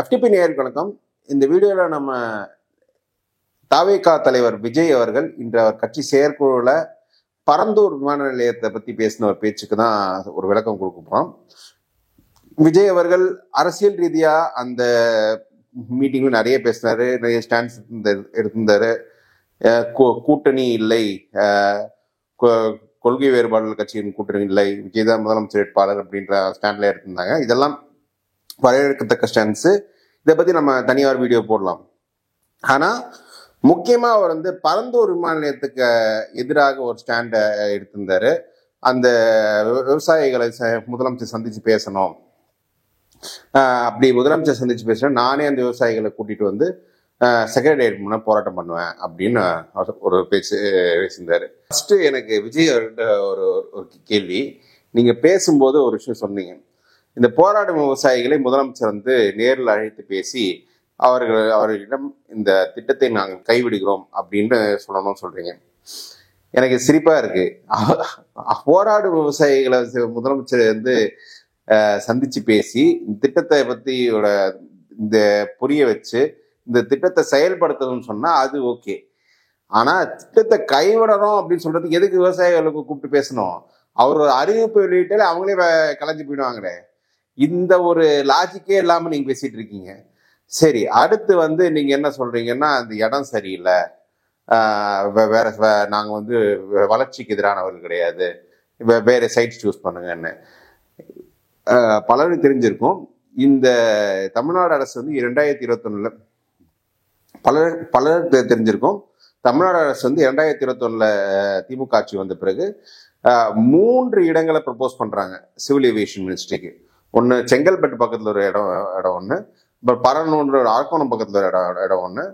FTP நேயர்களுக்கு வணக்கம். இந்த வீடியோவில் நம்ம தாவேகா தலைவர் விஜய் அவர்கள் இன்று அவர் கட்சி செயற்குழுவில் பரந்தூர் விமான நிலையத்தை பற்றி பேசின ஒரு பேச்சுக்கு தான் ஒரு விளக்கம் கொடுக்க போகிறோம். விஜய் அவர்கள் அரசியல் ரீதியாக அந்த மீட்டிங்ல நிறைய பேசினாரு, நிறைய ஸ்டாண்ட்ஸ் எடுத்திருந்தாரு. கூட்டணி இல்லை, கொள்கை வேறுபாடுகள் கட்சியின் கூட்டணி இல்லை, விஜய் தான் முதலமைச்சர் வேட்பாளர் அப்படின்ற ஸ்டாண்ட்ல எடுத்திருந்தாங்க. இதெல்லாம் வரவேற்கத்தக்க ஸ்டாண்ட்ஸு. இதை பற்றி நம்ம தனியார் வீடியோ போடலாம். ஆனால் முக்கியமாக அவர் பரந்தூர் விமான நிலையத்துக்கு எதிராக ஒரு ஸ்டாண்டை எடுத்திருந்தாரு. அந்த விவசாயிகளை முதலமைச்சர் சந்தித்து பேசணும், அப்படி முதலமைச்சர் சந்தித்து பேசணும், நானே அந்த விவசாயிகளை கூட்டிகிட்டு செக்ரட்டரியேட் முன்னே போராட்டம் பண்ணுவேன் அப்படின்னு ஒரு பேச்சு பேசியிருந்தாரு. ஃபர்ஸ்ட் எனக்கு விஜய் அவர்கிட்ட ஒரு கேள்வி. நீங்கள் பேசும்போது ஒரு விஷயம் சொன்னீங்க, இந்த போராடும் விவசாயிகளை முதலமைச்சர் நேரில் அழைத்து பேசி அவர்களிடம் இந்த திட்டத்தை நாங்கள் கைவிடுகிறோம் அப்படின்னு சொல்லணும்னு சொல்றீங்க. எனக்கு சிரிப்பா இருக்கு. போராடும் விவசாயிகளை முதலமைச்சர் சந்திச்சு பேசி இந்த திட்டத்தை பத்தி இந்த புரிய வச்சு இந்த திட்டத்தை செயல்படுத்தணும்னு சொன்னா அது ஓகே. ஆனா திட்டத்தை கைவிடணும் அப்படின்னு சொல்றதுக்கு எதுக்கு விவசாயிகளுக்கு கூப்பிட்டு பேசணும்? அவர் ஒரு அறிவிப்பு வெளியிட்டாலே அவங்களே கலைஞ்சு போயிடுவாங்களே. இந்த ஒரு லாஜிக்கே இல்லாம நீங்க பேசிட்டு இருக்கீங்க. சரி, அடுத்து நீங்க என்ன சொல்றீங்கன்னா, அந்த இடம் சரியில்லை, வேற நாங்க வளர்ச்சிக்கு எதிரானவர்கள் கிடையாது, வேற சைட் சூஸ் பண்ணுங்கன்னு. பலரும் தெரிஞ்சிருக்கும், இந்த தமிழ்நாடு அரசு 2021 பலர் தெரிஞ்சிருக்கும், தமிழ்நாடு அரசு 2021 திமுக ஆட்சி வந்த பிறகு 3 இடங்களை ப்ரப்போஸ் பண்றாங்க சிவில் ஏவியேஷன் மினிஸ்ட்ரிக்கு. ஒன்று செங்கல்பட்டு பக்கத்துல ஒரு இடம் ஒன்று, பரநூறு அரக்கோணம் பக்கத்துல ஒரு இடம் ஒன்று,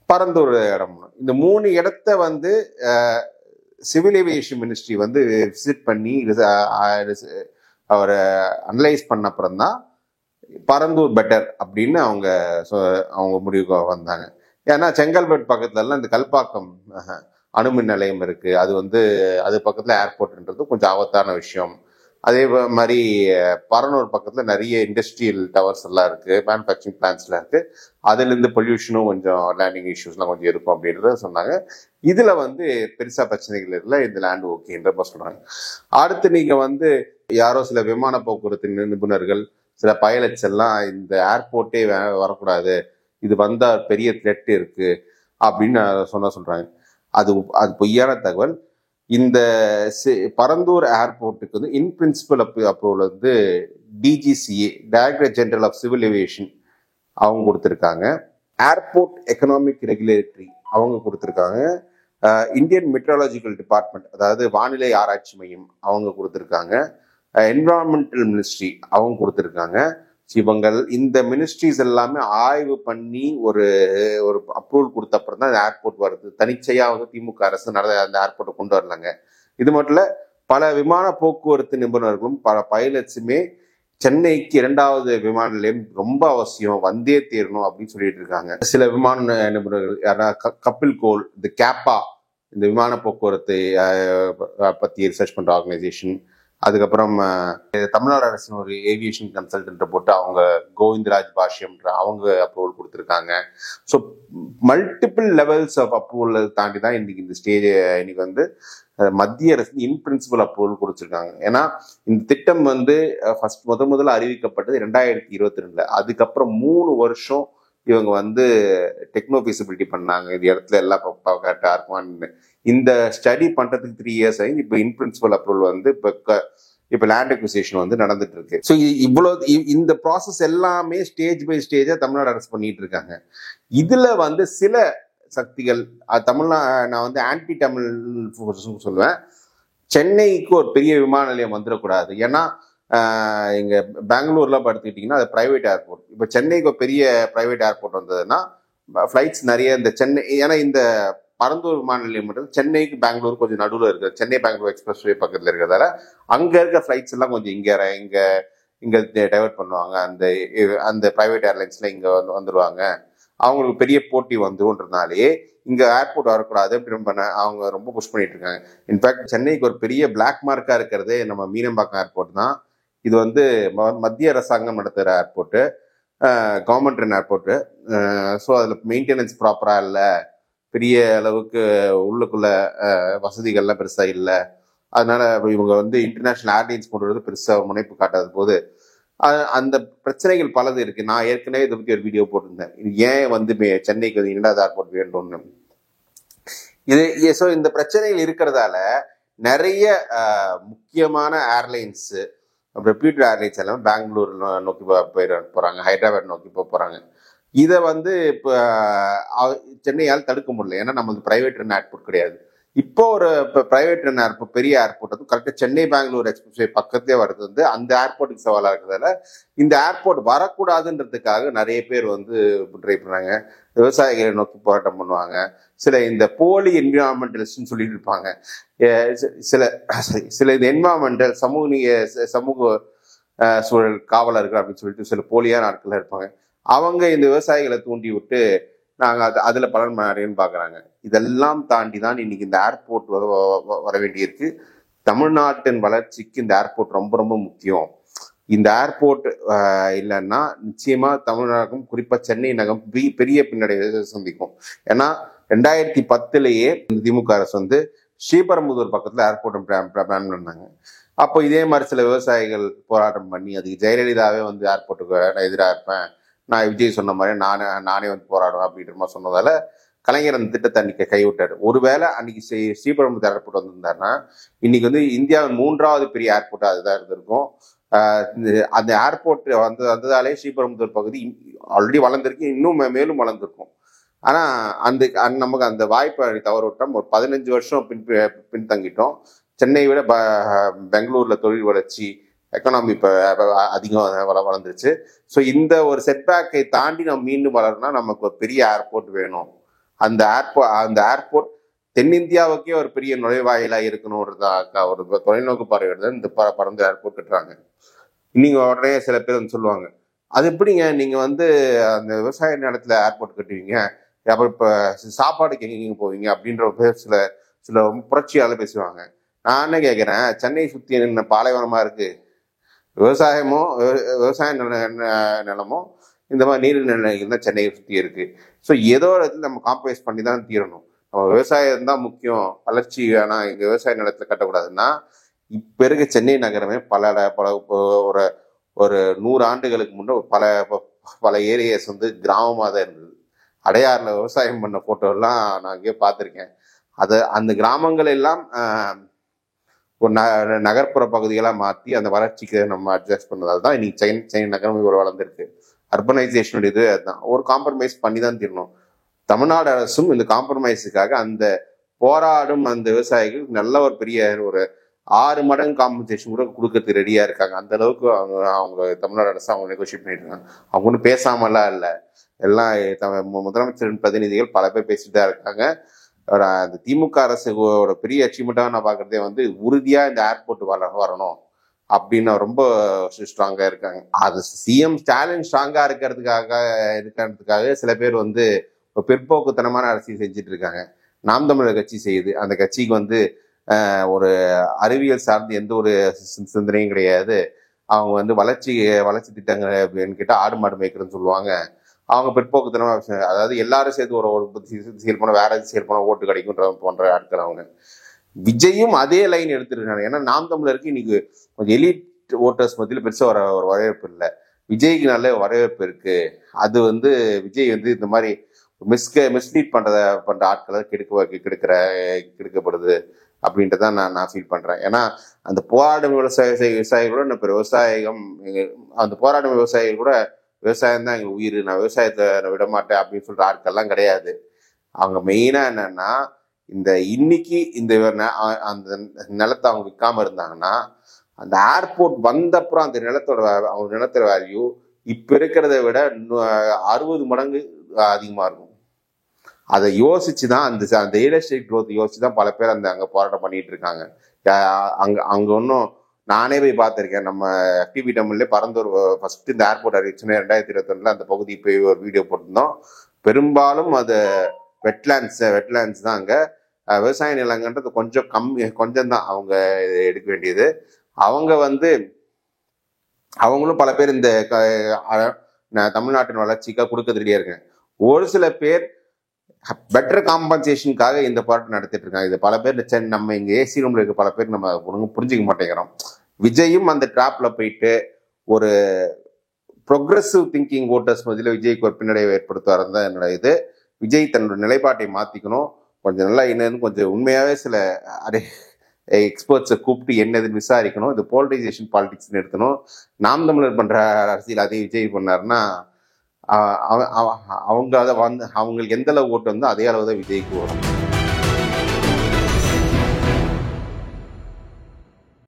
பரந்தூர் இடம் ஒன்று. இந்த 3 இடத்த சிவில் ஏவியேஷன் மினிஸ்ட்ரி விசிட் பண்ணி அவரை அனலைஸ் பண்ண அப்புறம் தான் பரந்தூர் பெட்டர் அப்படின்னு அவங்க முடிவுக்கு வந்தாங்க. ஏன்னா செங்கல்பட்டு பக்கத்துல எல்லாம் இந்த கல்பாக்கம் அணுமின் நிலையம் இருக்கு, அது பக்கத்துல ஏர்போர்ட்ன்றது கொஞ்சம் ஆபத்தான விஷயம். அதே மாதிரி பரனூர் பக்கத்துல நிறைய இண்டஸ்ட்ரியல் டவர்ஸ் எல்லாம் இருக்கு, மேனுஃபேக்சரிங் பிளான்ஸ்லாம் இருக்கு, அதுல இருந்து பொல்யூஷனும் கொஞ்சம் லேண்டிங் இஷ்யூஸ்லாம் கொஞ்சம் இருக்கும் அப்படின்றத சொன்னாங்க. இதுல பெருசா பிரச்சனைகள் இல்லை, இந்த லேண்ட் ஓகேன்ற சொல்றாங்க. அடுத்து நீங்க யாரோ சில விமான போக்குவரத்து நிபுணர்கள், சில பைலட்ஸ் எல்லாம் இந்த ஏர்போர்ட்டே வரக்கூடாது, இது வந்தா பெரிய த்ரெட் இருக்கு அப்படின்னு சொல்றாங்க. அது பொய்யான தகவல். இந்த பரந்தூர் ஏர்போர்ட்டுக்கு in principle approval DGCA, director general of civil aviation, அவங்க கொடுத்துருக்காங்க. ஏர்போர்ட் எக்கனாமிக் ரெகுலேட்டரி அவங்க கொடுத்துருக்காங்க. இந்தியன் மெட்ரோலாஜிக்கல் டிபார்ட்மெண்ட், அதாவது வானிலை ஆராய்ச்சி மையம், அவங்க கொடுத்துருக்காங்க. என்விரான்மெண்டல் மினிஸ்ட்ரி அவங்க கொடுத்துருக்காங்க. இந்த மினிஸ்ட்ரிஸ் எல்லாமே ஆய்வு பண்ணி ஒரு அப்ரூவல் கொடுத்த அப்புறம் தான் ஏர்போர்ட் வருது. தனிச்சையா திமுக அரசு அந்த ஏர்போர்ட்டை கொண்டு வரலாங்க. இது மட்டும் இல்ல, பல விமான போக்குவரத்து நிபுணர்களும் பல பைலட்ஸுமே சென்னைக்கு 2வது விமான நிலையம் ரொம்ப அவசியம், வந்தே தீரணும் அப்படின்னு சொல்லிட்டு இருக்காங்க. சில விமான நிபுணர்கள் யாரா கபில் கோல், இந்த கேப்பா, இந்த விமான போக்குவரத்து பத்தி ரிசர்ச் பண்ற ஆர்கனைசேஷன், அதுக்கப்புறம் தமிழ்நாடு அரசின் ஒரு ஏவியேஷன் கன்சல்டன்ட் போட்டு அவங்க கோவிந்தராஜ் பாஷ்யம்ன்ற அவங்க அப்ரூவல் கொடுத்துருக்காங்க. So multiple levels of approval தாண்டி தான் இன்னைக்கு இந்த ஸ்டேஜ் இன்னைக்கு மத்திய அரசு இன் பிரின்சிபல் அப்ரூவல் கொடுத்துருக்காங்க. ஏன்னா இந்த திட்டம் முதல்ல அறிவிக்கப்பட்டது 2022. அதுக்கப்புறம் 3 வருஷம் இவங்க டெக்னோ ஃபீசிபிலிட்டி பண்ணாங்க, இந்த இடத்துல எல்லாம் கரெக்டா இருக்குமான்னு. இந்த ஸ்டடி பண்றதுக்கு 3 இயர்ஸ் ஆகி இப்போ இன் பிரின்சிபல் அப்ரூவல் இப்போ லேண்ட் அக்விசிஷன் நடந்துட்டு இருக்கு. ஸோ இவ்வளவு இந்த ப்ராசஸ் எல்லாமே ஸ்டேஜ் பை ஸ்டேஜா தமிழ்நாடு அரசு பண்ணிட்டு இருக்காங்க. இதுல சில சக்திகள் நான் ஆன்டி தமிழ் சொல்லுவேன். சென்னைக்கு ஒரு பெரிய விமான நிலையம் வந்துடக்கூடாது, ஏன்னா இங்க பெங்களூர்ல எடுத்துக்கிட்டீங்கன்னா அது பிரைவேட் ஏர்போர்ட். இப்போ சென்னைக்கு ஒரு பெரிய பிரைவேட் ஏர்போர்ட் வந்ததுன்னா ஃபிளைட்ஸ் நிறைய இந்த சென்னை, ஏன்னா இந்த பரந்தூர் விமான நிலையம் சென்னைக்கு பெங்களூர் கொஞ்சம் நடுவில் இருக்கு, சென்னை பெங்களூர் எக்ஸ்பிரஸ் வே பக்கத்துல இருக்கிறதால அங்க இருக்க ஃபிளைட்ஸ் எல்லாம் கொஞ்சம் இங்க டைவர்ட் பண்ணுவாங்க. அந்த பிரைவேட் ஏர்லைன்ஸ்ல இங்க வந்துருவாங்க, அவங்களுக்கு பெரிய போட்டி வந்துருன்றதுனாலே இங்க ஏர்போர்ட் வரக்கூடாது அப்படின்னு அவங்க ரொம்ப புஷ் பண்ணிட்டு இருக்காங்க. இன்ஃபேக்ட் சென்னைக்கு ஒரு பெரிய பிளாக் மார்க்கா இருக்கிறதே நம்ம மீனம்பாக்கம் ஏர்போர்ட் தான். இது மத்திய அரசாங்கம் நடத்துகிற airport. Government run airport. So அதில் மெயின்டெனன்ஸ் ப்ராப்பராக இல்லை, பெரிய அளவுக்கு உள்ளுக்குள்ள வசதிகள்லாம் பெருசாக இல்லை. அதனால இவங்க வந்து இன்டர்நேஷ்னல் ஏர்லைன்ஸ் கொண்டு வரது பெருசாக முனைப்பு காட்டாத போது அந்த பிரச்சனைகள் பலது இருக்கு. நான் ஏற்கனவே இதை பற்றி ஒரு வீடியோ போட்டிருந்தேன், ஏன் வந்து சென்னைக்கு வந்து இரண்டாவது ஏர்போர்ட் வேண்டும்னு. ஸோ இந்த பிரச்சனைகள் இருக்கிறதால நிறைய முக்கியமான ஏர்லைன்ஸ், ரெப்யூட்டட் ஏர்லைன்ஸ் எல்லாமே பெங்களூர் நோக்கி போறாங்க, ஹைதராபாத் நோக்கி போறாங்க. இதை வந்து இப்போ சென்னையால் தடுக்க முடியல, ஏன்னா நம்மளுக்கு பிரைவேட் ரன் ஏர்போர்ட் கிடையாது. இப்போ ஒரு பிரைவேட் ரன் ஏர்போர்ட், பெரிய ஏர்போர்ட் வந்து கரெக்டாக சென்னை பெங்களூர் எக்ஸ்பிரஸ் பக்கத்தே வருது வந்து அந்த ஏர்போர்ட்டுக்கு சவாலாக இருக்கிறதால இந்த ஏர்போர்ட் வரக்கூடாதுன்றதுக்காக நிறைய பேர் வந்து ட்ரை பண்ணாங்க. விவசாயிகளை நோக்கி போராட்டம் பண்ணுவாங்க. சில இந்த போலி என்விரான்மெண்டலிஸ்ட்னு சொல்லிட்டு இருப்பாங்க. சில இந்த என்விரான்மெண்டல் சமூக சூழல் காவலர்கள் அப்படின்னு சொல்லிட்டு சில போலியான ஆட்கள் இருப்பாங்க. அவங்க இந்த விவசாயிகளை தூண்டி விட்டு நாங்கள் அதுல பலன் அடையன்னு பாக்குறாங்க. இதெல்லாம் தாண்டி தான் இன்னைக்கு இந்த ஏர்போர்ட் வர வேண்டியிருக்கு. தமிழ்நாட்டின் வளர்ச்சிக்கு இந்த ஏர்போர்ட் ரொம்ப ரொம்ப முக்கியம். இந்த ஏர்போர்ட் இல்லைன்னா நிச்சயமா தமிழ்நாடும் குறிப்பா சென்னை நகரம் பெரிய பின்னடைவை சந்திக்கும். ஏன்னா 2010 திமுக அரசு வந்து ஸ்ரீபெரும்புதூர் பக்கத்துல ஏர்போர்ட் பிளான் பண்ணாங்க. அப்போ இதே மாதிரி சில விவசாயிகள் போராட்டம் பண்ணி அதுக்கு ஜெயலலிதாவே வந்து ஏர்போர்ட்டுக்கு நான் எதிராக இருப்பேன், நான் விஜய் சொன்ன மாதிரி நானே வந்து போராடுவேன் அப்படின்ற மாதிரி சொன்னதால கலைஞர் அந்த திட்டத்தை அன்னைக்கு கைவிட்டாரு. ஒருவேளை அன்னைக்கு ஸ்ரீபெரும்புதூர் ஏர்போர்ட் வந்திருந்தாருன்னா இன்னைக்கு வந்து இந்தியாவின் 3வது பெரிய ஏர்போர்ட் அதுதான் இருந்திருக்கும். அந்த ஏர்போர்ட் வந்ததாலே ஸ்ரீபெரும்புதூர் பகுதி ஆல்ரெடி வளர்ந்துருக்கு, இன்னும் மேலும் வளர்ந்துருக்கும். ஆனா நமக்கு அந்த வாய்ப்பை தவற விட்டோம். ஒரு 15 வருஷம் பின்தங்கிட்டோம். சென்னை விட பெங்களூர்ல தொழில் வளர்ச்சி, எக்கனாமி இப்போ அதிகம் வளர்ந்துருச்சு. ஸோ இந்த ஒரு செட்பேக்கை தாண்டி நம்ம மீண்டும் வளரணும்னா நமக்கு ஒரு பெரிய ஏர்போர்ட் வேணும். அந்த ஏர்போர்ட் தென்னிந்தியாவுக்கே ஒரு பெரிய நுழைவாயிலாக இருக்கணும்ன்றதாக ஒரு தொலைநோக்கு பார்வையோட இந்த பறந்து ஏர்போர்ட் கட்டுறாங்க. நீங்க உடனே சில பேர் வந்து சொல்லுவாங்க, அது எப்படிங்க நீங்க வந்து அந்த விவசாய நிலத்துல ஏர்போர்ட் கட்டுவீங்க, அப்புறம் இப்போ சாப்பாடுக்கு எங்கெங்க போவீங்க அப்படின்ற பேர் சில புரட்சியால பேசுவாங்க. நான் என்ன கேட்கிறேன், சென்னை சுத்தி என்ன பாலைவனமா இருக்கு? விவசாய நிலமும் இந்த மாதிரி நீர் நிலைகள் தான் சென்னையை சுற்றி இருக்கு. ஸோ ஏதோ இடத்துல நம்ம காம்ப்ரமைஸ் பண்ணி தான் தீரணும். நம்ம விவசாயம் தான் முக்கியம், வளர்ச்சி வேணாம், இங்கே விவசாய நிலத்துல கட்டக்கூடாதுன்னா இப்போ இருக்க சென்னை நகரமே பல ஒரு 100 ஆண்டுகளுக்கு முன்னே பல ஏரியாஸ் வந்து கிராமமாக தான் இருந்தது. அடையாறுல விவசாயம் பண்ண போட்டோலாம் நான் அங்கேயே பார்த்துருக்கேன். அந்த கிராமங்கள் எல்லாம் ஒரு நகர்ப்புற பகுதிகளாக மாற்றி அந்த வளர்ச்சிக்கு நம்ம அட்ஜஸ்ட் பண்ணதால் தான் இன்னைக்கு சென்னை நகரம் ஒரு வளர்ந்துருக்கு. அர்பனைசேஷனோட இது அதுதான், ஒரு காம்ப்ரமைஸ் பண்ணி தான் தீரணும். தமிழ்நாடு அரசும் இந்த காம்ப்ரமைஸுக்காக அந்த போராடும் அந்த விவசாயிகள் நல்ல ஒரு பெரிய ஒரு 6 மடங்கு காம்பன்சேஷன் கூட கொடுக்கறதுக்கு ரெடியா இருக்காங்க. அந்த அளவுக்கு அவங்க தமிழ்நாடு அரசு அவங்க நெகோசியேட் பண்ணிட்டு இருக்காங்க. அவங்க ஒன்றும் பேசாமலாம் இல்லை, எல்லாம் முதலமைச்சரின் பிரதிநிதிகள் பல பேர் பேசிட்டு தான் இருக்காங்க. அந்த திமுக அரசோட பெரிய அச்சீவ்மெண்ட்டாக நான் பார்க்கறதே வந்து உறுதியா இந்த ஏர்போர்ட் வரணும் அப்படின்னு ரொம்ப ஸ்ட்ராங்கா இருக்காங்க. அது சிஎம் ஸ்டாலின் ஸ்ட்ராங்கா இருக்கிறதுக்காக சில பேர் வந்து பிற்போக்குத்தனமான அரசியல் செஞ்சுட்டு இருக்காங்க. நாம் தமிழர் கட்சி செய்யுது. அந்த கட்சிக்கு வந்து ஒரு அறிவியல் சார்ந்து எந்த ஒரு சிந்தனையும் கிடையாது. அவங்க வந்து வளர்ச்சி திட்டங்கள் அப்படின்னு கேட்டா ஆடு மாடு மேய்க்கிறதுன்னு சொல்லுவாங்க. அவங்க பிற்போக்குத்தனமா, அதாவது எல்லாரும் சேர்த்து ஒரு செயல் போனா வேற செயல் போனா ஓட்டு கிடைக்கும்ன்ற போன்ற ஆட்கள் அவங்க. விஜயும் அதே லைன் எடுத்துருக்காங்க. ஏன்னா நாம் தமிழருக்கு இன்னைக்கு கொஞ்சம் எலிட் ஓட்டர்ஸ் மத்தியில் பெருசா ஒரு வரவேற்பு இல்லை. விஜய்க்கு நல்ல வரவேற்பு இருக்கு. அது வந்து விஜய் வந்து இந்த மாதிரி மிஸ்லீட் பண்ற ஆட்களை கெடுக்கப்படுது அப்படின்றதான் நான் ஃபீல் பண்றேன். ஏன்னா அந்த போராடும் விவசாயிகளோட அந்த போராடும் விவசாயிகள் கூட விவசாயம் தான் எங்க உயிர், நான் விவசாயத்தை விட மாட்டேன் அப்படின்னு சொல்ற ஆட்கள்லாம் கிடையாது. அவங்க மெயினா என்னன்னா இன்னைக்கு அந்த நிலத்தை அவங்க விற்காம இருந்தாங்கன்னா அந்த ஏர்போர்ட் வந்தப்புறம் அந்த நிலத்தோட வேல்யூ இப்ப இருக்கிறத விட 60 மடங்கு அதிகமா இருக்கும். அதை யோசிச்சுதான் அந்த ரியல் எஸ்டேட் க்ரோத் யோசிச்சுதான் பல பேர் அங்க போராட்டம் பண்ணிட்டு இருக்காங்க. அங்க ஒன்னும் நானே போய் பார்த்திருக்கேன். நம்ம டிவி தமிழ்ல பரந்தூர் ஃபர்ஸ்ட் இந்த ஏர்போர்ட் அறிவிச்சுன்னா 2021 அந்த பகுதி போய் ஒரு வீடியோ போட்டிருந்தோம். பெரும்பாலும் அது வெட்லேண்ட்ஸ் தான். அங்க விவசாய நிலங்கன்றது கொஞ்சம் தான் அவங்க எடுக்க வேண்டியது. அவங்க வந்து அவங்களும் பல பேர் இந்த நான் தமிழ்நாட்டின் வளர்ச்சிக்காக கொடுக்க ரெடியா இருக்கேன். ஒரு சில பேர் பெட்டர் காம்பன்சேஷனுக்காக இந்த போராட்டம் நடத்திட்டு இருக்காங்க. இது பல பேர் நம்ம இங்க ஏசி ரூம்ல இருக்க பல பேர் நம்ம புரிஞ்சுக்க மாட்டேங்கிறோம். விஜயும் அந்த டிராப்ல போயிட்டு ஒரு ப்ரொக்ரெசிவ் திங்கிங் ஓட்டர்ஸ் மத்தியில் விஜய்க்கு ஒரு பின்னடைவை ஏற்படுத்துவார் தான் என்னோட இது. விஜய் தன்னோட நிலைப்பாட்டை மாத்திக்கணும். கொஞ்சம் நல்லா என்னன்னு கொஞ்சம் உண்மையாவே சில எக்ஸ்பர்ட்ஸை கூப்பிட்டு என்னதுன்னு விசாரிக்கணும். இது போலரைசேஷன் பாலிடிக்ஸ் நிறுத்தணும். நாம் தமிழர் பண்ற அரசியல் அதே விஜய் பண்ணாருன்னா அவங்க அதை அவங்களுக்கு எந்த அளவு ஓட்டு வந்தோ அதே அளவு தான் விஜய்க்கு வரும்.